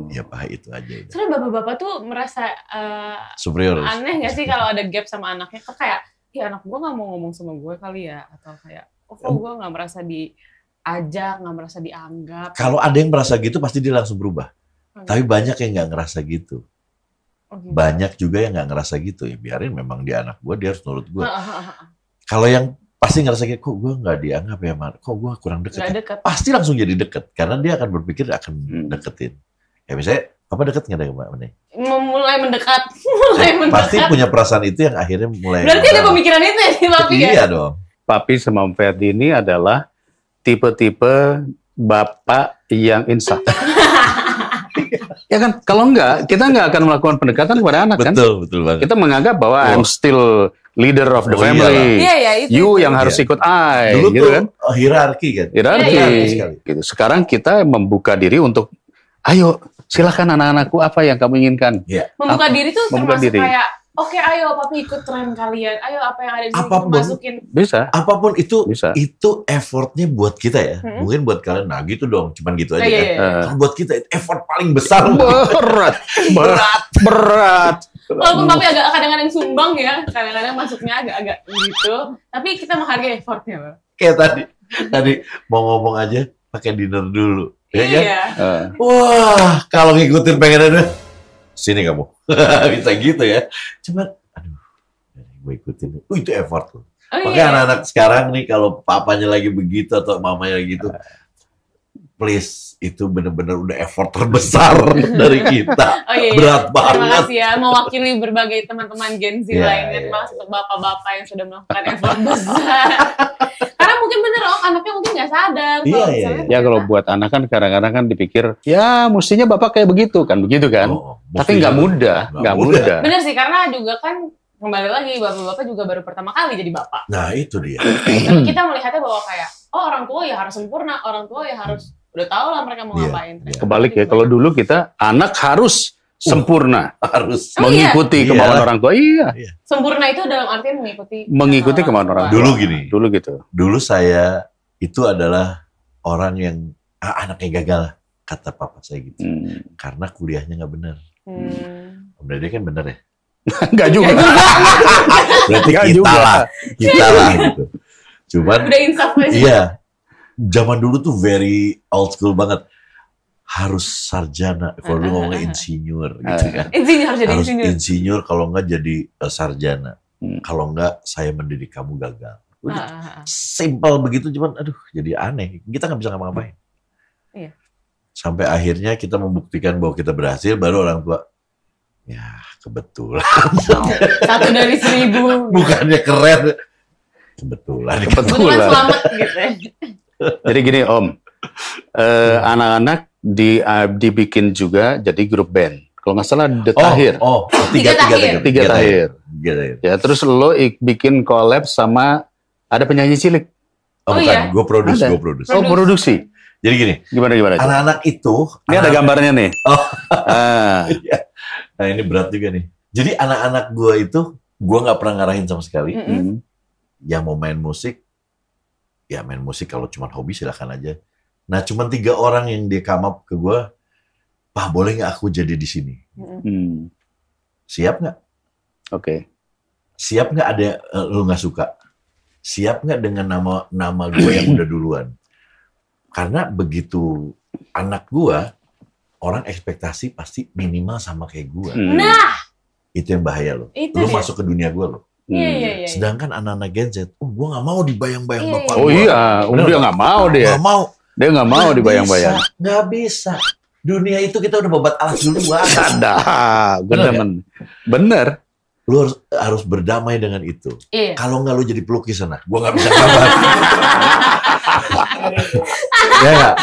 Iya Pak itu aja. Soalnya bapak-bapak tuh merasa Superior. aneh nggak sih kalau ada gap sama anaknya? Kok kayak, ya anak gue nggak mau ngomong sama gue kali ya? Atau kayak, kok gue nggak merasa diajak, nggak merasa dianggap? Kalau ada yang merasa gitu pasti dia langsung berubah. Tapi banyak yang nggak ngerasa gitu. Gitu. Banyak juga yang nggak ngerasa gitu. Ya biarin memang dia anak gue, dia harus nurut gue. Kalau yang pasti ngerasa gitu, kok gue nggak dianggap ya, kok gue kurang deket. Nggak deket. Pasti langsung jadi deket. Karena dia akan berpikir akan deketin. Ya misalnya, Papa deket nggak dengan Mbak Mene? Mulai mendekat. Pasti punya perasaan itu yang akhirnya mulai. Berarti ada pemikiran itu ya sih Papi ya? Iya dong. Papi sama Om Ferdi ini adalah tipe-tipe bapak yang insaf. Ya kan, kalau enggak, kita enggak akan melakukan pendekatan kepada anak kan? Betul banget. Kita menganggap bahwa I'm still leader of the family. Iya, itu. You yang harus ikut I, Dulu gitu tuh kan? hierarki kan. Hierarki. Sekali. Gitu. Sekarang kita membuka diri untuk, ayo silakan anak-anakku apa yang kamu inginkan. Iya. Membuka diri tuh Membuka termasuk diri. kayak, oke ayo Papi ikut tren kalian. Ayo apa yang ada di sini Apapun. masukin. Bisa. Apapun itu, Bisa. itu effortnya buat kita ya. Mungkin buat kalian, nah gitu dong, cuman gitu aja Iya, kan. iya. Kalau buat kita itu effort paling besar. Berat. Walaupun Papi agak kadang-kadang sumbang ya, kadang-kadang masuknya agak-agak gitu. Tapi kita menghargai effortnya, Pak. Kayak tadi mau ngomong aja pakai dinner dulu. Ya kan? Iya. Wah, kalau ngikutin pengennya, sini kamu. Bisa gitu ya. Cuman, aduh, gue ikutin. Itu effort tuh. Oh, Makanya iya. anak-anak sekarang nih kalau papanya lagi begitu atau mamanya lagi gitu, please, itu bener-bener udah effort terbesar dari kita. Oh, iya. Berat Terima banget. kasih ya, mewakili berbagai teman-teman Gen Z Iya, lainnya. iya. Terima kasih untuk bapak-bapak yang sudah melakukan effort besar. Karena mungkin bener anaknya mungkin nggak sadar. Iya, kalau iya, misalnya Ya kalau buat anak kan kadang-kadang kan dipikir, ya mestinya bapak kayak begitu kan. Oh, Tapi nggak mudah. Nggak mudah. bener sih, karena juga kan kembali lagi bapak-bapak juga baru pertama kali jadi bapak. Nah, itu dia. Dan kita melihatnya bahwa kayak, oh orang tua ya harus sempurna, orang tua ya harus udah tahu lah mereka mau Iya, ngapain. iya. Kebalik ya, kalau dulu kita anak harus sempurna. Harus. Oh, iya. Mengikuti Iya. kemauan orang tua. Iya. Sempurna itu dalam artian mengikuti Kemauan orang tua. Dulu gini. Dulu gitu. Dulu saya itu adalah orang yang anaknya gagal, kata papa saya gitu. Karena kuliahnya nggak benar. Om Dede kan bener ya? Enggak juga. Berarti Nggak kita juga. lah gitu. Cuman, Udah insaf aja. iya, zaman dulu tuh very old school banget. Harus sarjana, kalau dulu ngomongnya insinyur gitu kan. Insinyur harus jadi Harus insinyur. insinyur, kalau nggak jadi sarjana. Hmm. Kalau nggak, saya mendidik kamu gagal. Udah, Ah. simple begitu, cuman aduh jadi aneh. Kita nggak bisa ngapa-ngapain. Iya. Sampai akhirnya kita membuktikan bahwa kita berhasil, baru orang tua, ya kebetulan. Satu dari 1000. Bukannya keren. Kebetulan. Kebetulan selamat gitu ya. Jadi gini Om, anak-anak dibikin juga jadi grup band. Kalau nggak salah The Tahir. Tiga Tahir. Tiga Tahir. Ya terus lo bikin collab sama ada penyanyi cilik. Oh, Bukan, iya? gue produce. Oh produksi. Jadi gini, Gimana? anak-anak itu. Ini ada gambarnya nih. Oh. Ah. Nah ini berat juga nih. Jadi anak-anak gue itu, gue nggak pernah ngarahin sama sekali. Hmm. Yang mau main musik, ya main musik. Kalau cuma hobi silakan aja. Nah cuma 3 orang yang dia come up ke gue, Pak boleh nggak aku jadi di sini? Hmm. Siap nggak? Oke. Siap nggak ada lu nggak suka? Siap nggak dengan nama gue yang udah duluan? Karena begitu anak gue, orang ekspektasi pasti minimal sama kayak gue. Nah, Itu yang bahaya loh. itu Lu dia. masuk ke dunia gue loh. Iya. Sedangkan anak-anak Gen Z, gue nggak mau dibayang-bayang Iya, bapak Oh gua. iya, dia nggak mau dia. Nggak mau. Dia nggak mau dibayang-bayang. Nggak bisa. Dunia itu kita udah babat alas duluan. Ada, Bener bener. Lu harus berdamai dengan itu. Iya. Kalau nggak lu jadi pelukis sana, gue nggak bisa kabar. Ya nggak?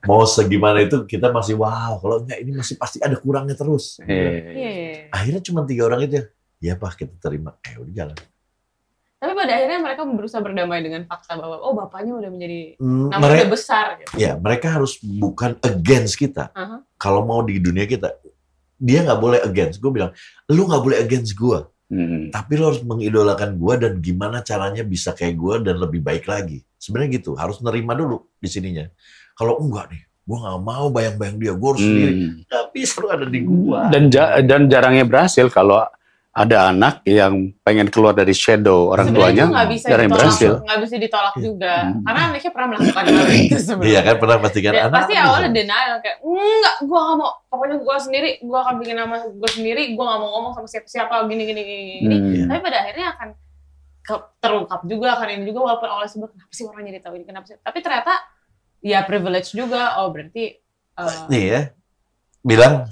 Mau segimana itu kita masih wow. Kalau enggak ini masih pasti ada kurangnya terus. Iya. Akhirnya cuma 3 orang itu ya. Ya Pak kita terima. Udah jalan. Tapi pada akhirnya mereka berusaha berdamai dengan fakta bahwa oh bapaknya udah menjadi namanya mereka, udah besar. Gitu. ya mereka harus bukan against kita. Kalau mau di dunia kita, dia nggak boleh against. Gue bilang, lu nggak boleh against gue. Tapi lo harus mengidolakan gue dan gimana caranya bisa kayak gue dan lebih baik lagi. Sebenarnya gitu, harus nerima dulu di sininya. Kalau enggak nih, gue nggak mau bayang-bayang dia, gue harus sendiri. Nggak bisa, lu ada di gue. Dan jarangnya berhasil kalau ada anak yang pengen keluar dari shadow orang tuanya, jarang berhasil. Nggak bisa ditolak juga, karena anaknya pernah melakukan hal itu sebenarnya. Iya kan, pernah pastikan anak. Pasti awalnya denial kayak, enggak, gue nggak mau. Pokoknya gue sendiri, gue akan bikin nama gue sendiri, gue nggak mau ngomong sama siapa-siapa, gini. Tapi pada akhirnya akan terungkap juga, akan ini juga walaupun awalnya sebut kenapa sih orang jadi tahu ini, kenapa sih? Tapi ternyata ya privilege juga. Oh berarti nih ya, bilang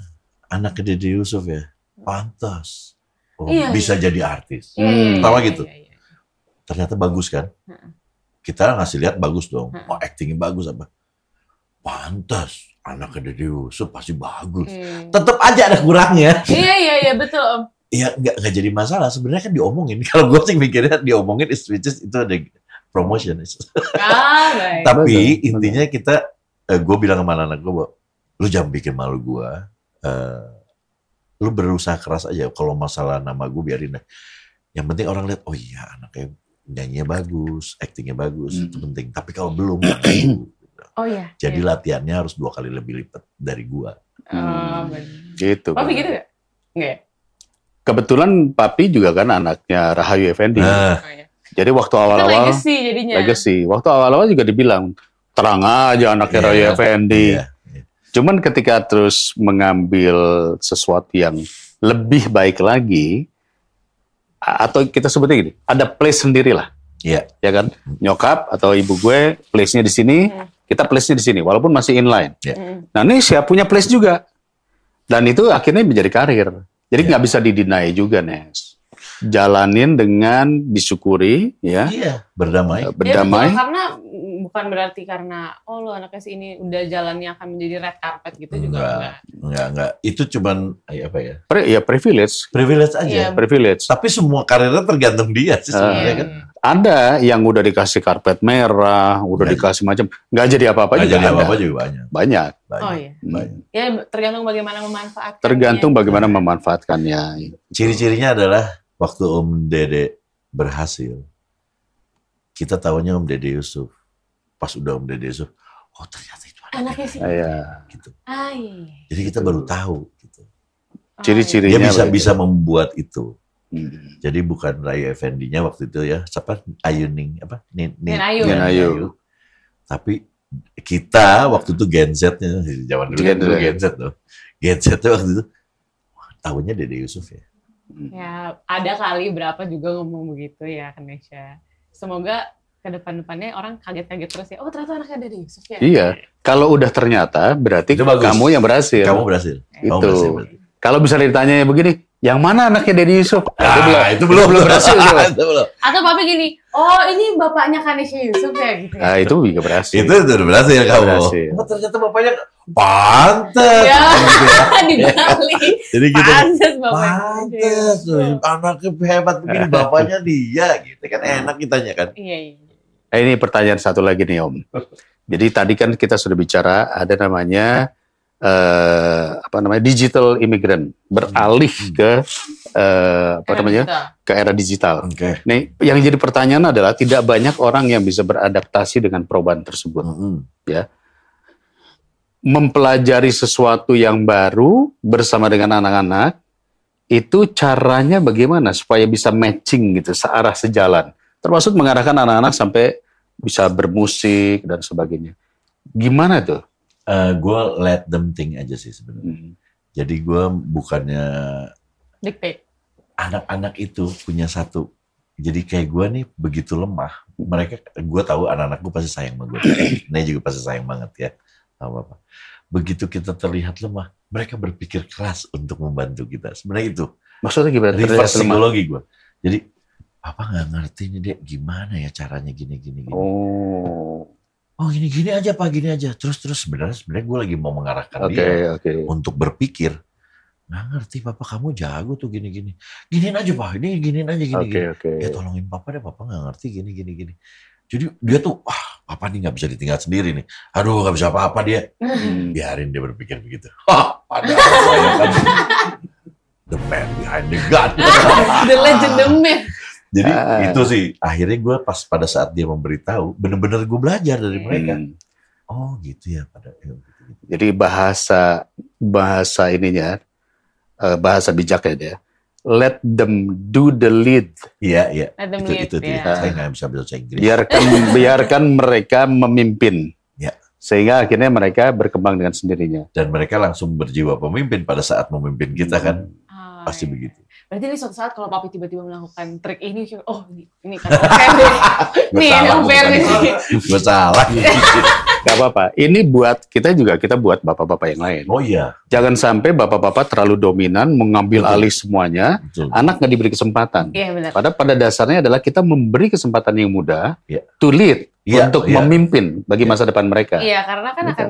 anak Dede Yusuf ya, pantas. Oh, bisa jadi artis. Pertama gitu. Ternyata bagus kan? Kita ngasih lihat bagus dong. Oh, actingnya bagus apa? Pantas. Anak Dede Yusuf pasti bagus. Tetap aja ada kurangnya. Iya betul Om. Iya nggak jadi masalah. Sebenarnya kan diomongin. Kalau gue sih mikirnya diomongin itu ada promotion. Baik. Tapi intinya kita, gue bilang sama anak gue, lu jangan bikin malu gue. Lu berusaha keras aja. Kalau masalah nama gue biarin deh. Yang penting orang lihat, oh iya anaknya nyanyinya bagus, actingnya bagus, itu penting. Tapi kalau belum, oh iya. Jadi latihannya harus 2 kali lebih lipat dari gue. Gitu. Papi gitu gak? Enggak ya? Kebetulan Papi juga kan anaknya Rahayu Effendi. Jadi waktu awal-awal legacy. Waktu awal-awal juga dibilang terang aja anaknya Rahayu Effendi. Cuman ketika terus mengambil sesuatu yang lebih baik lagi, atau kita sebutnya gini, ada place sendiri lah. Iya. Ya kan? Nyokap atau ibu gue place-nya di sini, kita place-nya di sini, walaupun masih inline. Nah ini siap punya place juga. Dan itu akhirnya menjadi karir. Jadi nggak bisa didinai juga, Nes. Jalanin dengan disyukuri, ya. Iya, berdamai. Berdamai. Ya, karena bukan berarti karena lo anaknya sini udah jalannya akan menjadi red carpet gitu juga enggak. Itu cuman apa ya? Privilege. Privilege aja. Privilege. Tapi semua karirnya tergantung dia sih sebenarnya kan. Ada yang udah dikasih karpet merah, udah dikasih macam, nggak jadi apa-apa juga. Nggak jadi apa-apa juga banyak. Oh iya. Banyak. Ya tergantung bagaimana memanfaatkannya. Tergantung bagaimana memanfaatkannya. Ciri-cirinya adalah waktu Om Dede berhasil, kita tahunya Om Dede Yusuf. Pas udah Om Dede Yusuf, oh ternyata itu anaknya sih. Gitu. Iya. Jadi kita baru tahu. Gitu. Ciri-cirinya. Dia bisa membuat itu. Jadi bukan Rahayu Effendi-nya waktu itu ya, siapa Ayuning apa? Ayu. Tapi kita waktu itu Gen Z-nya, zaman dulu Gen Z tuh. Gen Z-nya waktu itu tahunya Dede Yusuf ya. Ya ada kali berapa juga ngomong begitu ya Kanesha. Semoga ke depan-depannya orang kaget-kaget terus ya. Oh ternyata anaknya Dede Yusuf ya. Iya. Kalau udah ternyata berarti kamu yang berhasil. Kamu berhasil. Itu. Kalau bisa ditanya begini, yang mana anaknya Dede Yusuf? Itu belum berhasil. Itu belum. Atau papi gini, oh ini bapaknya Kanesha Yusuf ya gitu. Nah itu juga berhasil. Itu udah berhasil kamu. Oh ternyata bapaknya pantes. Ya, dibalik. Jadi gitu. Pantes anaknya hebat begini, bapaknya dia gitu kan, enak kitanya kan. Iya. Ini pertanyaan satu lagi nih Om. Jadi tadi kan kita sudah bicara ada namanya digital immigrant, beralih ke ke era digital. Okay. Nih yang jadi pertanyaan adalah tidak banyak orang yang bisa beradaptasi dengan perubahan tersebut. Ya. Mempelajari sesuatu yang baru bersama dengan anak-anak, itu caranya bagaimana supaya bisa matching gitu, searah sejalan. Termasuk mengarahkan anak-anak sampai bisa bermusik dan sebagainya. Gimana tuh? Gue let them think aja sih sebenarnya. Jadi gue bukannya dictate. Anak-anak itu punya satu. Jadi kayak gue nih begitu lemah. Gue tahu anak-anak gue pasti sayang sama gue. Nih juga pasti sayang banget ya. Apa-apa. Begitu kita terlihat lemah, mereka berpikir keras untuk membantu kita. Sebenarnya itu. Maksudnya gimana? Reverse psikologi gue. Jadi, Papa nggak ngerti nih Dek, gimana ya caranya gini. Oh gini aja Pak, gini aja. Terus sebenarnya gue lagi mau mengarahkan dia untuk berpikir. nggak ngerti papa, kamu jago tuh gini-gini. Giniin aja pak, ini giniin aja gini-gini. Oke. Ya tolongin papa deh, papa nggak ngerti gini-gini. Jadi dia tuh, papa nih nggak bisa ditinggal sendiri nih. Aduh nggak bisa apa-apa dia. Biarin dia berpikir begitu. Padahal saya kan the man behind the gun. The legend, the myth. Jadi itu sih, akhirnya gue pas pada saat dia memberitahu, bener-bener gue belajar dari mereka. Oh gitu ya, gitu. Jadi bahasa ininya, bahasa bijaknya dia. Let them do the lead. Iya. Let them Itu lead, dia. Saya nggak bisa bahasa Inggris. Biarkan mereka memimpin. Ya. Sehingga akhirnya mereka berkembang dengan sendirinya. Dan mereka langsung berjiwa pemimpin pada saat memimpin kita kan. Pasti begitu. Berarti ini suatu saat kalau papi tiba-tiba melakukan trik ini, oh ini kan fair nih. Nih, yang fair nih. Gue salah. Gak apa-apa. Ini kita buat bapak-bapak yang lain. Oh iya. Jangan sampai bapak-bapak terlalu dominan, mengambil alih semuanya. Betul. Anak nggak diberi kesempatan. Iya benar. Padahal pada dasarnya adalah kita memberi kesempatan yang muda to lead, Iya, untuk memimpin bagi masa depan mereka. Iya, karena kan akan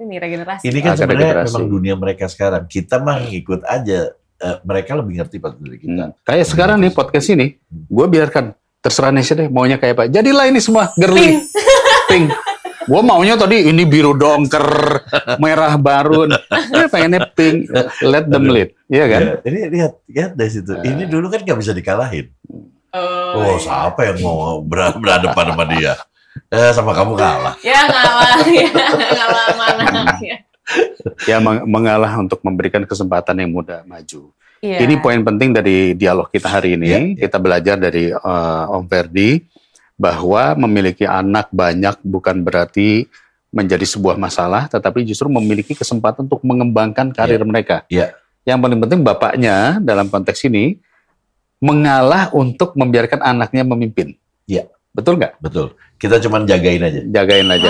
ini regenerasi. Ini kan Akan sebenarnya regenerasi. memang dunia mereka sekarang. Kita mah ngikut aja. Mereka lebih ngerti pada dari kita. Kayak sekarang nih podcast ini, gue biarkan terserah Nesya deh, maunya kayak apa. Jadilah ini semua girly, pink. Gue maunya tadi ini biru dongker, merah barun. Gue pengennya pink. Let them lead, iya kan? Ya, ini lihat dari situ. Ini dulu kan nggak bisa dikalahin. Oh, siapa yang mau berhadapan sama dia? Sama kamu kalah. Ya ngalah mana. Ya mengalah untuk memberikan kesempatan yang muda maju. Iya. Ini poin penting dari dialog kita hari ini. Iya. Kita belajar dari Om Ferdi bahwa memiliki anak banyak bukan berarti menjadi sebuah masalah, tetapi justru memiliki kesempatan untuk mengembangkan karir mereka. Iya. Yang paling penting bapaknya dalam konteks ini mengalah untuk membiarkan anaknya memimpin. Iya. Betul nggak? Betul. Kita cuma jagain aja. Jagain aja.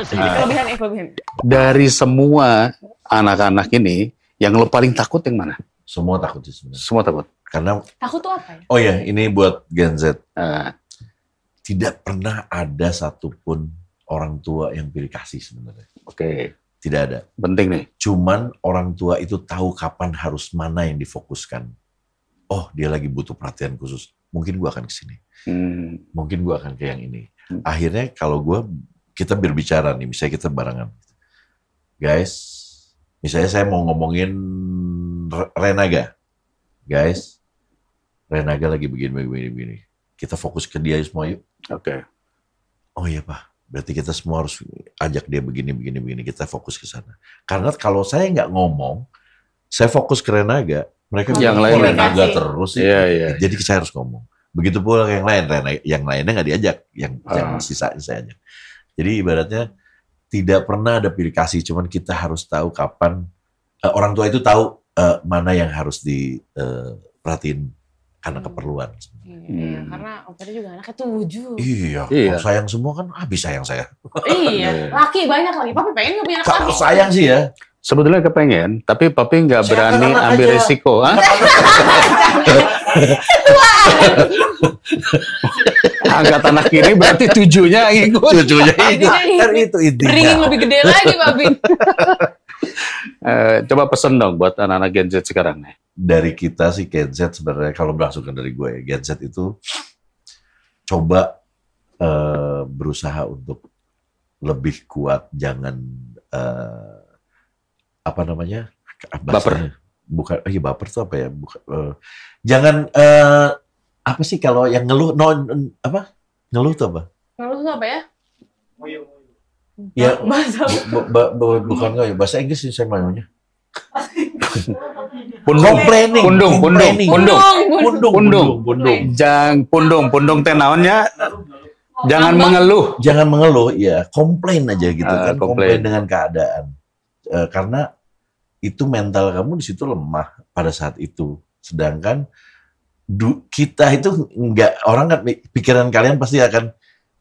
Kelebihan. Dari semua anak-anak ini, yang lo paling takut yang mana? Semua takut sih sebenarnya. Semua takut. Karena, Takut tuh apa ya? oh ya, ini buat Gen Z. Nah, Tidak pernah ada satupun orang tua yang pilih kasih sebenarnya. Oke, Tidak ada. penting nih. Cuman orang tua itu tahu kapan harus mana yang difokuskan. Oh, dia lagi butuh perhatian khusus. Mungkin gua akan ke sini. Mungkin gua akan ke yang ini. Akhirnya kalau kita berbicara nih, misalnya kita barengan. Guys, misalnya saya mau ngomongin Renaga. Guys, Renaga lagi begini. Kita fokus ke dia semua yuk. Oke. Oh iya Pak, berarti kita semua harus ajak dia begini. Kita fokus ke sana. Karena kalau saya nggak ngomong, saya fokus ke Renaga, mereka Yang bilang, lain "Oh, Renaga komunikasi." terus sih. Iya. Jadi saya harus ngomong. Begitu pula yang lain, yang lainnya nggak diajak, yang sisa saya ajak. Jadi ibaratnya tidak pernah ada pilih kasih, cuman kita harus tahu kapan orang tua itu tahu mana yang harus diperhatiin karena keperluan. Iya, karena Om Ferdi juga anaknya 7. Iya. Kalau sayang semua kan habis sayang saya. Iya, laki banyak lagi. Papi pengen nggak punya anak Kalau laki? sayang sih ya. Sebetulnya kepengen, tapi papi nggak Saya berani akan ambil aja. risiko. Hah? Angkat anak kiri berarti tujuhnya ikut. Cucunya itu. Intinya Kan itu intinya. Beringin lebih gede lagi, Papi. Coba pesen dong buat anak-anak Gen Z sekarang nih. Dari kita sih Gen Z sebenarnya kalau berasumkan dari gue ya, Gen Z itu coba berusaha untuk lebih kuat, jangan apa namanya? Baper. Bukan, iya baper tuh apa ya? Bukan, jangan apa sih kalau yang ngeluh apa? Ngeluh tuh apa? Ngeluh tuh apa ya? Ya, Bahasa bukan nggak ya, bahasa Inggris sih saya maunya. Complaining. Pundung teh naonnya. Jangan mengeluh. Jangan mengeluh, ya komplain aja gitu kan, komplain komplain. dengan keadaan. Karena itu mental kamu di situ lemah pada saat itu. Sedangkan kita itu enggak, orang kan pikiran kalian pasti akan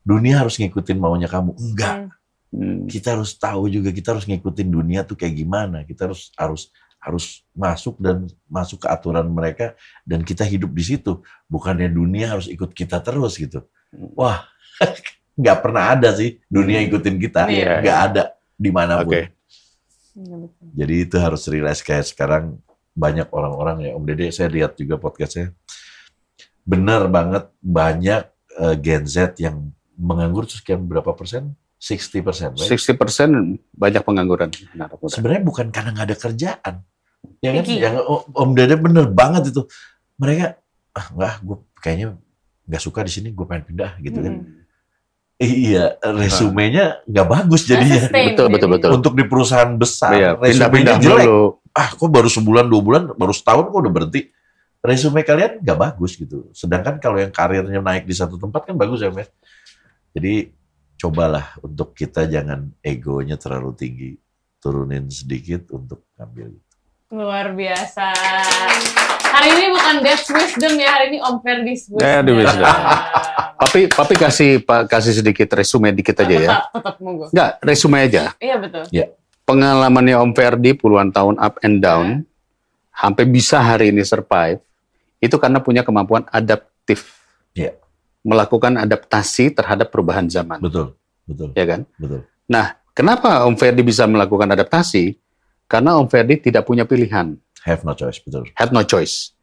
dunia harus ngikutin maunya kamu. Enggak. Kita harus tahu juga, kita harus ngikutin dunia tuh kayak gimana. Kita harus masuk ke aturan mereka dan kita hidup di situ. Bukannya dunia harus ikut kita terus gitu. Wah, nggak pernah ada sih dunia ikutin kita. Iya. Nggak ada dimanapun. Oke. Iya, betul. Jadi itu harus realize kayak sekarang banyak orang-orang ya Om Dede, saya lihat juga podcastnya, benar banget banyak Gen Z yang menganggur sekian berapa persen? 60%, right? 60% banyak pengangguran anak muda. Sebenarnya bukan karena nggak ada kerjaan. Ya kan? Iki. Yang Om Dede bener banget itu. Mereka, gue kayaknya nggak suka di sini, gue pengen pindah gitu kan. Iya, resumenya nggak bagus jadinya. Sustain Betul. jadi. Untuk di perusahaan besar, Iya, resumenya pindah-pindah jelek. dulu. Kok baru sebulan, 2 bulan, baru setahun kok udah berhenti. Resume kalian nggak bagus gitu. Sedangkan kalau yang karirnya naik di satu tempat kan bagus ya, Mas. Jadi cobalah untuk kita jangan egonya terlalu tinggi. Turunin sedikit untuk ngambil. Luar biasa. Hari ini bukan Dad's Wisdom ya, hari ini Om Ferdi's Wisdom. Dad's Wisdom. Papi kasih sedikit resume dikit aja ya. Tetap monggo. Enggak, resume aja. Iya betul. Pengalamannya Om Ferdi puluhan tahun up and down, sampai bisa hari ini survive, itu karena punya kemampuan adaptif. Iya. Melakukan adaptasi terhadap perubahan zaman. Betul. Ya kan? Betul. Nah, kenapa Om Ferdi bisa melakukan adaptasi? Karena Om Ferdi tidak punya pilihan. Have no choice, betul. Had no choice.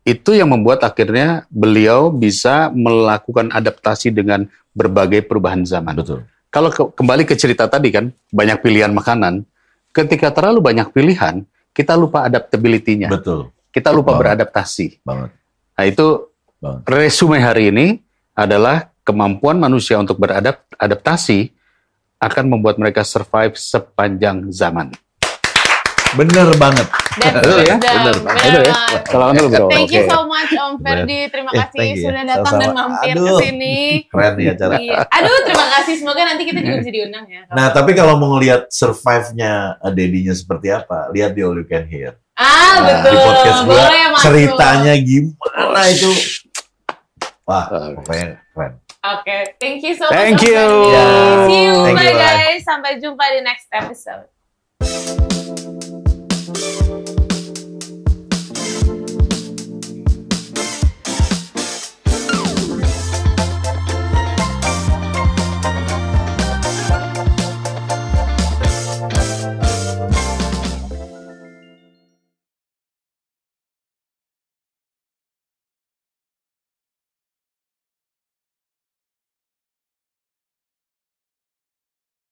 Itu yang membuat akhirnya beliau bisa melakukan adaptasi dengan berbagai perubahan zaman. Betul. Kalau kembali ke cerita tadi kan, banyak pilihan makanan. Ketika terlalu banyak pilihan, kita lupa adaptability-nya. Betul. Kita lupa Banget. beradaptasi. Banget. Nah itu Banget. resume hari ini adalah kemampuan manusia untuk beradaptasi akan membuat mereka survive sepanjang zaman. Bener banget. That's Betul ya? Wisdom. Bener. Bener Itu ya? banget. Kalau Anda bro. Thank you Oke. so much Om Ferdi. Terima kasih thank you ya. sudah datang Sama-sama. dan mampir ke Aduh. sini. Keren nih acara. Iya. Aduh, terima kasih. Semoga nanti kita juga bisa diundang ya. Nah, tapi kalau mau ngelihat survive-nya Dedinya seperti apa, lihat di All You Can Hear. Ah, betul. Di podcast gue, Boleh masuk. ceritanya gimana itu. Wah, pokoknya keren. Oke, thank you so much. Thank Om you. Ferdi. See you, Thank bye you, bye. guys. Sampai jumpa di next episode.